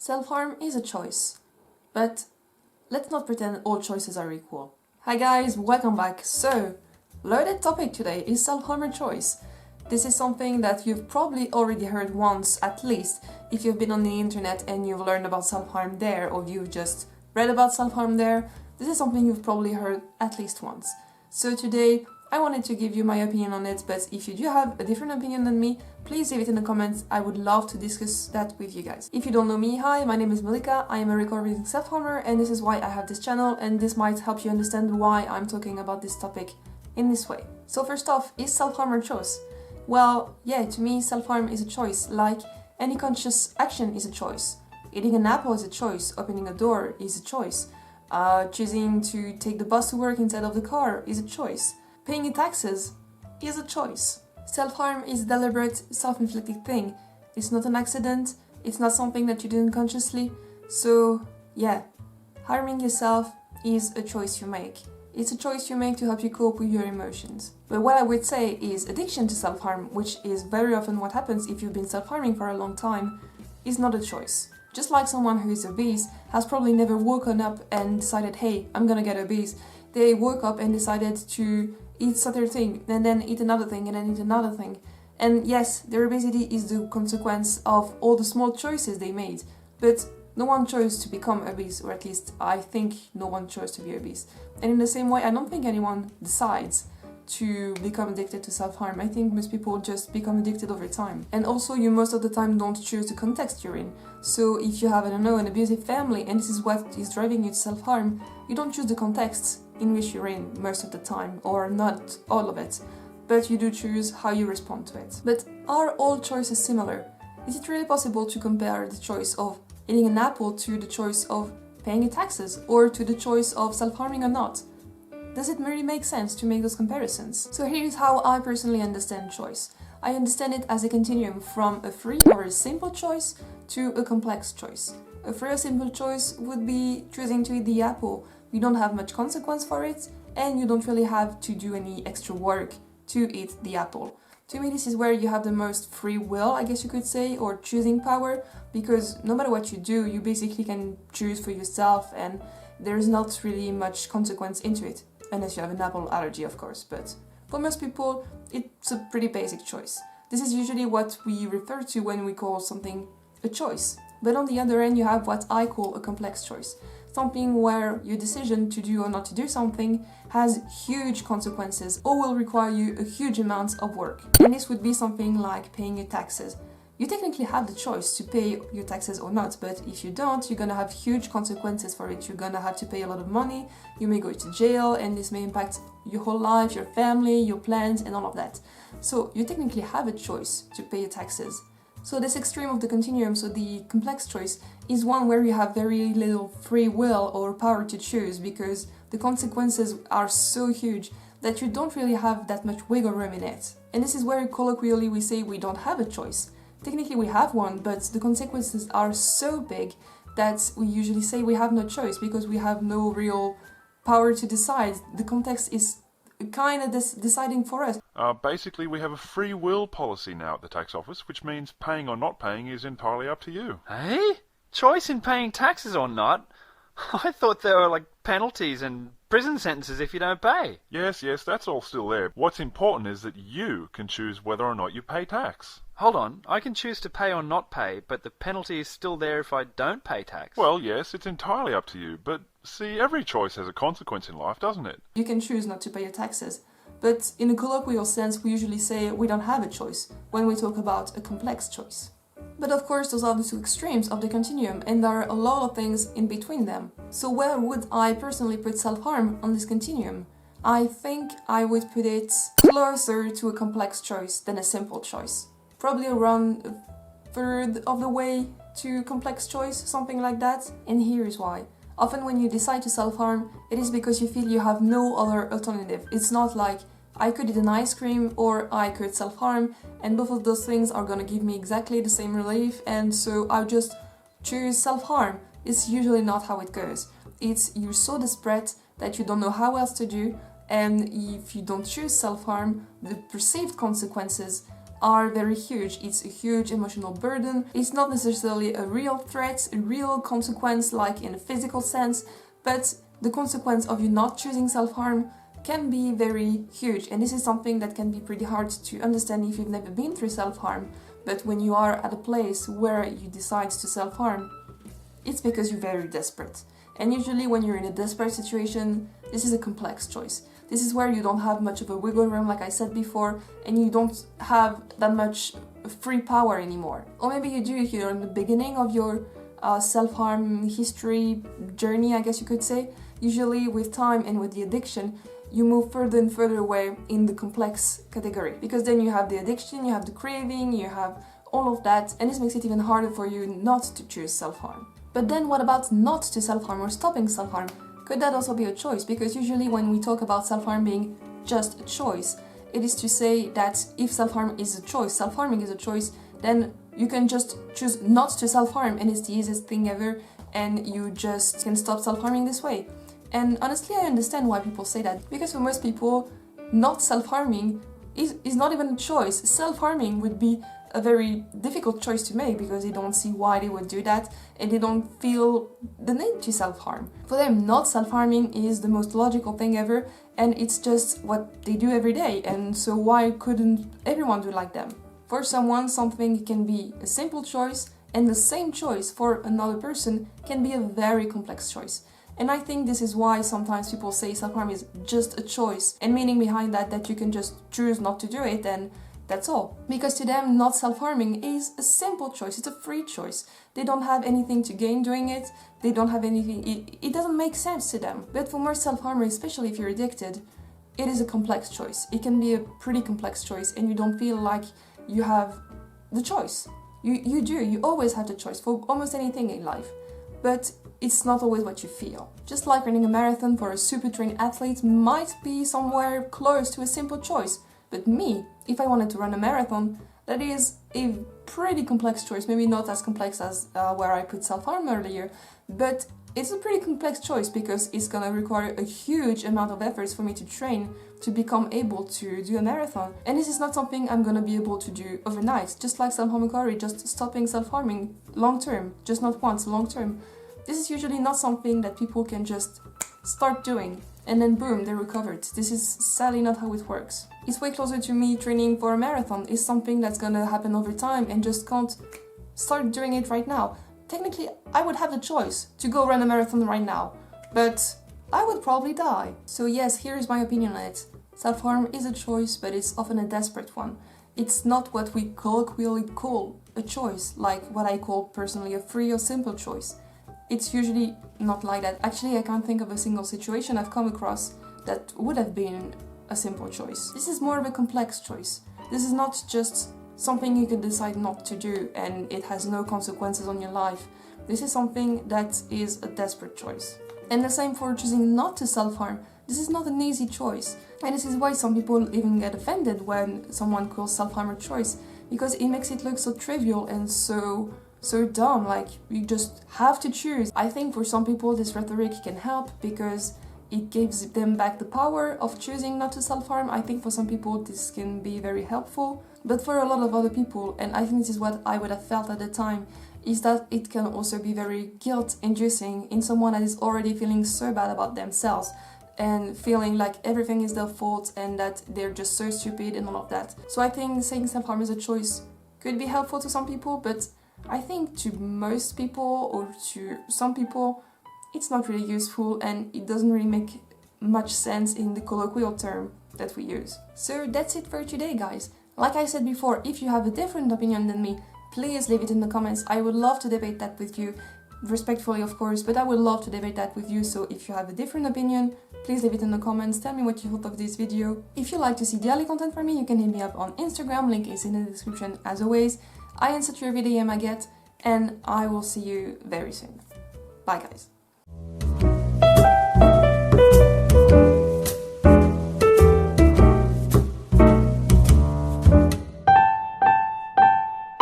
Self-harm is a choice, but let's not pretend all choices are equal. Hi guys, welcome back. So, loaded topic today is self-harm a choice. This is something that you've probably already heard once at least if you've been on the internet and you've learned about self-harm there, or you've just read about self-harm there. This is something you've probably heard at least once. So today I wanted to give you my opinion on it, but if you do have a different opinion than me, please leave it in the comments. I would love to discuss that with you guys. If you don't know me, hi, my name is Malika, I am a recovering self-harmer, and this is why I have this channel, and this might help you understand why I'm talking about this topic in this way. So first off, is self-harm a choice? Well, yeah, to me self-harm is a choice, like any conscious action is a choice. Eating an apple is a choice, opening a door is a choice, choosing to take the bus to work instead of the car is a choice. Paying your taxes is a choice. Self-harm is a deliberate, self-inflicted thing. It's not an accident, it's not something that you do unconsciously. So, yeah, harming yourself is a choice you make. It's a choice you make to help you cope with your emotions. But what I would say is addiction to self-harm, which is very often what happens if you've been self-harming for a long time, is not a choice. Just like someone who is obese has probably never woken up and decided, hey, I'm gonna get obese. They woke up and decided to eat certain thing, and then eat another thing, and then eat another thing. And yes, their obesity is the consequence of all the small choices they made, but no one chose to become obese, or at least I think no one chose to be obese. And in the same way, I don't think anyone decides to become addicted to self-harm. I think most people just become addicted over time. And also, you most of the time don't choose the context you're in. So if you have, I don't know, an abusive family, and this is what is driving you to self-harm, you don't choose the context in which you're in most of the time, or not all of it, but you do choose how you respond to it. But are all choices similar? Is it really possible to compare the choice of eating an apple to the choice of paying your taxes, or to the choice of self-harming or not? Does it really make sense to make those comparisons? So here's how I personally understand choice. I understand it as a continuum from a free or a simple choice to a complex choice. A free or simple choice would be choosing to eat the apple. You don't have much consequence for it, and you don't really have to do any extra work to eat the apple. To me, this is where you have the most free will, I guess you could say, or choosing power, because no matter what you do, you basically can choose for yourself, and there's not really much consequence into it, unless you have an apple allergy, of course, but for most people, it's a pretty basic choice. This is usually what we refer to when we call something a choice. But on the other end, you have what I call a complex choice. Something where your decision to do or not to do something has huge consequences or will require you a huge amount of work. And this would be something like paying your taxes. You technically have the choice to pay your taxes or not, but if you don't, you're gonna have huge consequences for it. You're gonna have to pay a lot of money, you may go to jail, and this may impact your whole life, your family, your plans, and all of that. So you technically have a choice to pay your taxes. So this extreme of the continuum, so the complex choice, is one where you have very little free will or power to choose, because the consequences are so huge that you don't really have that much wiggle room in it. And this is where colloquially we say we don't have a choice. Technically we have one, but the consequences are so big that we usually say we have no choice because we have no real power to decide. The context is kind of deciding for us. Basically, we have a free will policy now at the tax office, which means paying or not paying is entirely up to you. Hey? Choice in paying taxes or not? I thought there were penalties and prison sentences if you don't pay. Yes, that's all still there. What's important is that you can choose whether or not you pay tax. Hold on, I can choose to pay or not pay, but the penalty is still there if I don't pay tax. Well, yes, it's entirely up to you, but see, every choice has a consequence in life, doesn't it? You can choose not to pay your taxes, but in a colloquial sense we usually say we don't have a choice when we talk about a complex choice. But of course those are the two extremes of the continuum, and there are a lot of things in between them. So where would I personally put self-harm on this continuum? I think I would put it closer to a complex choice than a simple choice. Probably around a third of the way to complex choice, something like that. And here is why. Often when you decide to self-harm, it is because you feel you have no other alternative. It's not like, I could eat an ice cream or I could self-harm, and both of those things are gonna give me exactly the same relief, and so I'll just choose self-harm. It's usually not how it goes. It's you're so desperate that you don't know how else to do, and if you don't choose self-harm, the perceived consequences are very huge. It's a huge emotional burden. It's not necessarily a real threat, a real consequence like in a physical sense, but the consequence of you not choosing self-harm can be very huge, and this is something that can be pretty hard to understand if you've never been through self-harm. But when you are at a place where you decide to self-harm, it's because you're very desperate. And usually when you're in a desperate situation, this is a complex choice. This is where you don't have much of a wiggle room, like I said before, and you don't have that much free power anymore. Or maybe you do if you're in the beginning of your self-harm history journey, I guess you could say. Usually with time and with the addiction, you move further and further away in the complex category. Because then you have the addiction, you have the craving, you have all of that, and this makes it even harder for you not to choose self-harm. But then what about not to self-harm or stopping self-harm? Could that also be a choice? Because usually when we talk about self-harm being just a choice, it is to say that if self-harm is a choice, self-harming is a choice, then you can just choose not to self-harm and it's the easiest thing ever, and you just can stop self-harming this way. And honestly, I understand why people say that, because for most people, not self-harming is not even a choice. Self-harming would be a very difficult choice to make because they don't see why they would do that and they don't feel the need to self-harm. For them, not self-harming is the most logical thing ever, and it's just what they do every day, and so why couldn't everyone do like them? For someone, something can be a simple choice, and the same choice for another person can be a very complex choice. And I think this is why sometimes people say self-harm is just a choice, and meaning behind that you can just choose not to do it and that's all. Because to them, not self-harming is a simple choice, it's a free choice. They don't have anything to gain doing it, they don't have anything, it doesn't make sense to them. But for most self-harmers, especially if you're addicted, it is a complex choice. It can be a pretty complex choice and you don't feel like you have the choice. You do, you always have the choice for almost anything in life. But it's not always what you feel. Just like running a marathon for a super trained athlete might be somewhere close to a simple choice. But me, if I wanted to run a marathon, that is a pretty complex choice. Maybe not as complex as where I put self-harm earlier, but it's a pretty complex choice because it's gonna require a huge amount of efforts for me to train to become able to do a marathon. And this is not something I'm gonna be able to do overnight. Just like self-harm recovery, just stopping self-harming long term, just not once, long term. This is usually not something that people can just start doing and then boom, they're recovered. This is sadly not how it works. It's way closer to me training for a marathon. It's something that's gonna happen over time and just can't start doing it right now. Technically, I would have the choice to go run a marathon right now, but I would probably die. So yes, here's my opinion on it. Self-harm is a choice, but it's often a desperate one. It's not what we colloquially call a choice, like what I call personally a free or simple choice. It's usually not like that. Actually, I can't think of a single situation I've come across that would have been a simple choice. This is more of a complex choice. This is not just something you can decide not to do and it has no consequences on your life. This is something that is a desperate choice. And the same for choosing not to self-harm. This is not an easy choice. And this is why some people even get offended when someone calls self-harm a choice, because it makes it look so trivial and so dumb, like you just have to choose. I think for some people this rhetoric can help because it gives them back the power of choosing not to self-harm. I think for some people this can be very helpful, but for a lot of other people, and I think this is what I would have felt at the time, is that it can also be very guilt-inducing in someone that is already feeling so bad about themselves and feeling like everything is their fault and that they're just so stupid and all of that. So I think saying self-harm is a choice could be helpful to some people, but I think to most people or to some people it's not really useful and it doesn't really make much sense in the colloquial term that we use. So that's it for today, guys. Like I said before, if you have a different opinion than me, please leave it in the comments. I would love to debate that with you, respectfully of course, but I would love to debate that with you. So if you have a different opinion, please leave it in the comments, tell me what you thought of this video. If you like to see daily content from me, you can hit me up on Instagram, link is in the description as always. I answer to every DM I get, and I will see you very soon. Bye guys.